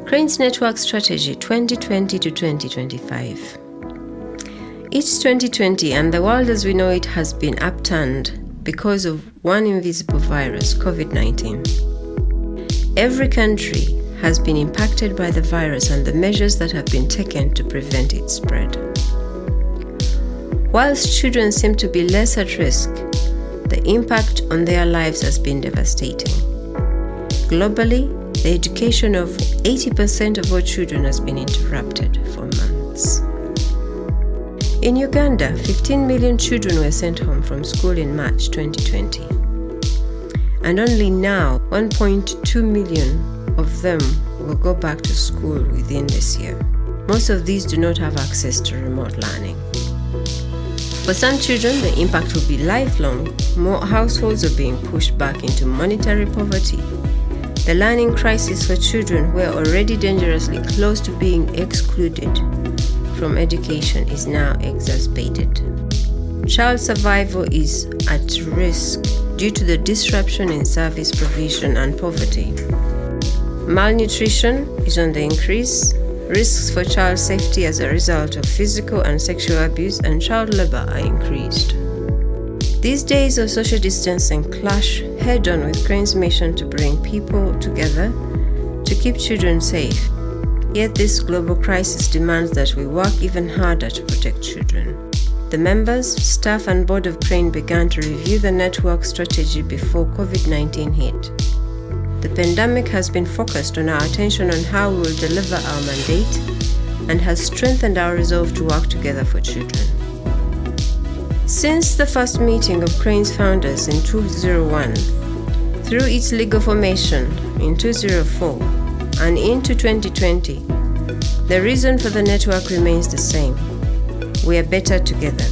Crane's Network Strategy 2020 to 2025. Each 2020 and the world as we know it has been upturned because of one invisible virus, COVID-19. Every country has been impacted by the virus and the measures that have been taken to prevent its spread. Whilst children seem to be less at risk, the impact on their lives has been devastating. Globally, the education of 80% of all children has been interrupted for months. In Uganda, 15 million children were sent home from school in March 2020. And only now, 1.2 million of them will go back to school within this year. Most of these do not have access to remote learning. For some children, the impact will be lifelong. More households are being pushed back into monetary poverty. The learning crisis for children who are already dangerously close to being excluded from education is now exacerbated. Child survival is at risk due to the disruption in service provision and poverty. Malnutrition is on the increase. Risks for child safety as a result of physical and sexual abuse and child labor are increased. These days of social distancing clash head-on with Crane's mission to bring people together to keep children safe. Yet this global crisis demands that we work even harder to protect children. The members, staff and board of Crane began to review the network strategy before COVID-19 hit. The pandemic has been focused on our attention on how we will deliver our mandate and has strengthened our resolve to work together for children. Since the first meeting of Crane's founders in 2001, through its legal formation in 2004 and into 2020, the reason for the network remains the same. We are better together.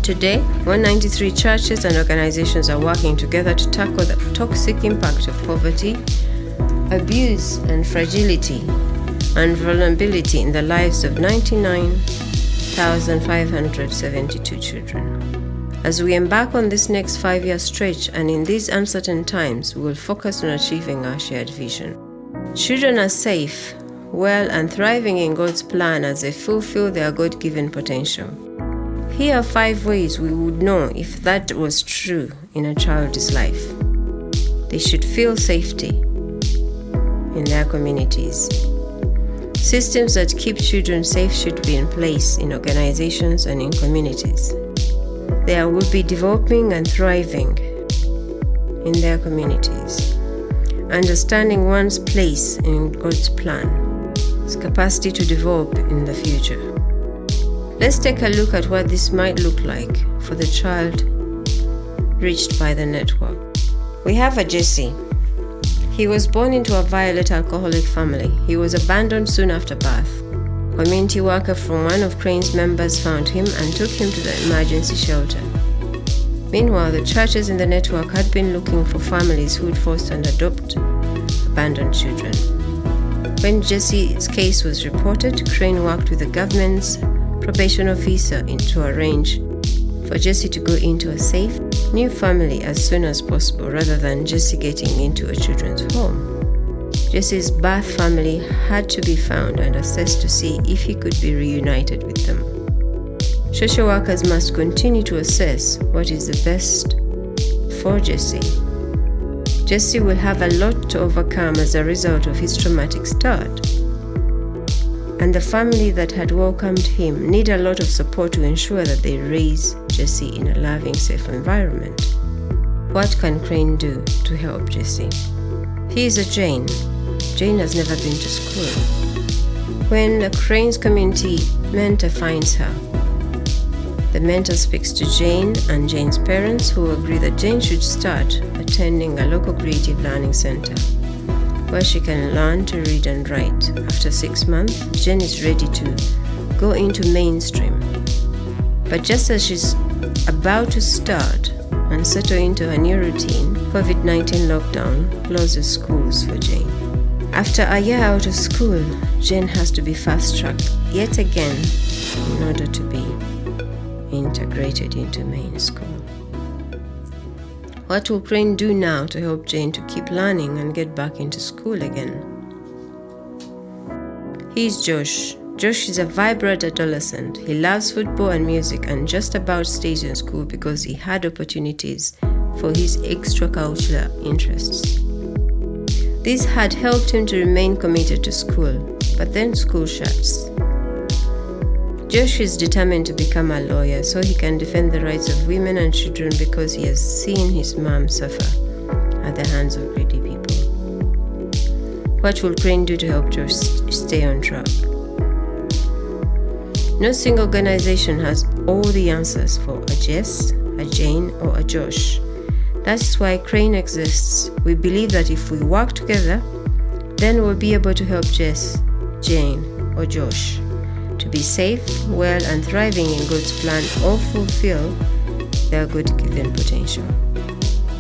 Today, 193 churches and organizations are working together to tackle the toxic impact of poverty, abuse, and fragility and vulnerability in the lives of 99,572 children. As we embark on this next 5-year stretch and in these uncertain times, we will focus on achieving our shared vision. Children are safe, well, and thriving in God's plan as they fulfill their God-given potential. Here are 5 ways we would know if that was true in a child's life. They should feel safety in their communities. Systems that keep children safe should be in place in organizations and in communities. They will be developing and thriving in their communities. Understanding one's place in God's plan, its capacity to develop in the future. Let's take a look at what this might look like for the child reached by the network. We have a Jesse. He was born into a violent alcoholic family. He was abandoned soon after birth. A community worker from one of Crane's members found him and took him to the emergency shelter. Meanwhile, the churches in the network had been looking for families who would foster and adopt abandoned children. When Jesse's case was reported, Crane worked with the government's probation officer to arrange for Jesse to go into a safe, new family as soon as possible rather than Jesse getting into a children's home. Jesse's birth family had to be found and assessed to see if he could be reunited with them. Social workers must continue to assess what is the best for Jesse. Jesse will have a lot to overcome as a result of his traumatic start. And the family that had welcomed him need a lot of support to ensure that they raise Jesse in a loving, safe environment. What can Crane do to help Jesse? He is a Jane. Jane has never been to school. When the Crane's community mentor finds her, the mentor speaks to Jane and Jane's parents, who agree that Jane should start attending a local creative learning center where she can learn to read and write. After 6 months, Jane is ready to go into mainstream. But just as she's about to start and settle into her new routine, COVID-19 lockdown closes schools for Jane. After a year out of school, Jane has to be fast-tracked yet again in order to be integrated into main school. What will Crane do now to help Jane to keep learning and get back into school again? He's Josh. Josh is a vibrant adolescent. He loves football and music and just about stays in school because he had opportunities for his extracurricular interests. This had helped him to remain committed to school, but then school shuts. Josh is determined to become a lawyer so he can defend the rights of women and children because he has seen his mom suffer at the hands of greedy people. What will Crane do to help Josh stay on track? No single organization has all the answers for a Jess, a Jane, or a Josh. That's why Crane exists. We believe that if we work together, then we'll be able to help Jess, Jane, or Josh to be safe, well, and thriving in God's plan or fulfill their God-given potential.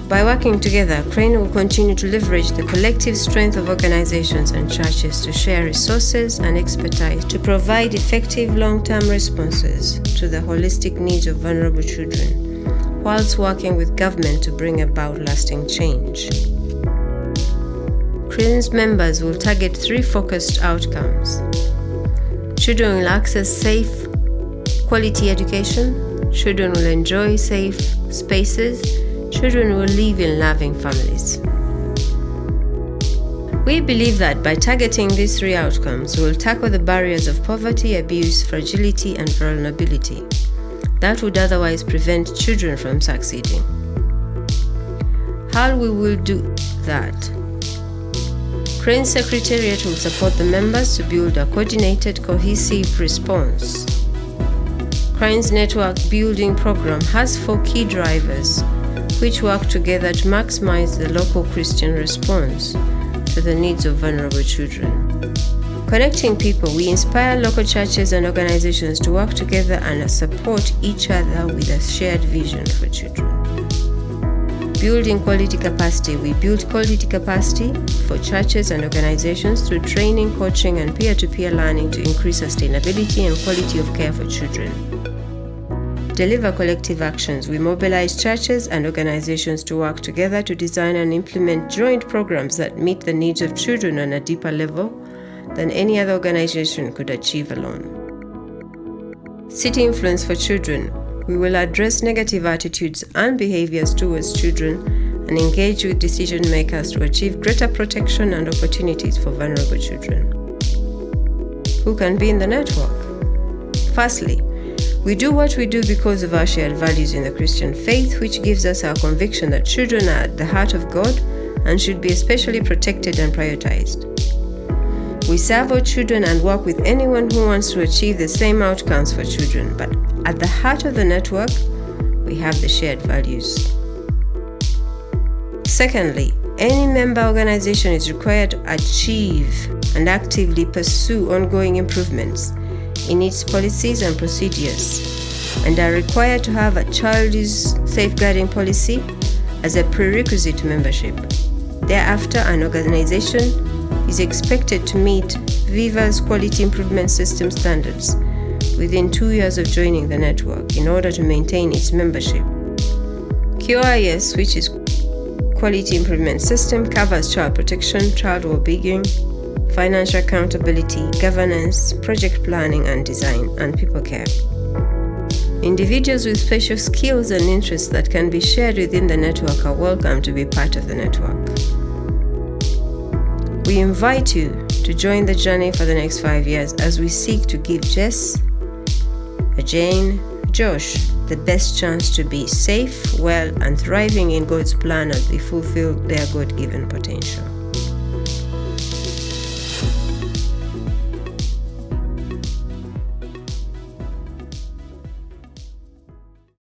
By working together, Crane will continue to leverage the collective strength of organizations and churches to share resources and expertise to provide effective long-term responses to the holistic needs of vulnerable children, whilst working with government to bring about lasting change. Crane's members will target 3 focused outcomes. Children will access safe, quality education. Children will enjoy safe spaces. Children will live in loving families. We believe that by targeting these 3 outcomes, we will tackle the barriers of poverty, abuse, fragility, and vulnerability that would otherwise prevent children from succeeding. How we will do that? Crane's Secretariat will support the members to build a coordinated, cohesive response. Crane's Network Building Program has 4 key drivers which work together to maximize the local Christian response to the needs of vulnerable children. Connecting people, we inspire local churches and organizations to work together and support each other with a shared vision for children. Building quality capacity, we build quality capacity for churches and organizations through training, coaching, and peer-to-peer learning to increase sustainability and quality of care for children. Deliver collective actions, we mobilize churches and organizations to work together to design and implement joint programs that meet the needs of children on a deeper level than any other organization could achieve alone. City influence for children, we will address negative attitudes and behaviors towards children and engage with decision makers to achieve greater protection and opportunities for vulnerable children. Who can be in the network? Firstly, we do what we do because of our shared values in the Christian faith, which gives us our conviction that children are at the heart of God and should be especially protected and prioritized. We serve our children and work with anyone who wants to achieve the same outcomes for children, but at the heart of the network, we have the shared values. Secondly, any member organization is required to achieve and actively pursue ongoing improvements in its policies and procedures, and are required to have a child safeguarding policy as a prerequisite to membership. Thereafter, an organization is expected to meet Viva's quality improvement system standards within 2 years of joining the network in order to maintain its membership. QIS, which is Quality Improvement System, covers child protection, child well-being, financial accountability, governance, project planning and design, and people care. Individuals with special skills and interests that can be shared within the network are welcome to be part of the network. We invite you to join the journey for the next 5 years as we seek to give Jess, Jane, Josh the best chance to be safe, well, and thriving in God's plan as they fulfill their God-given potential.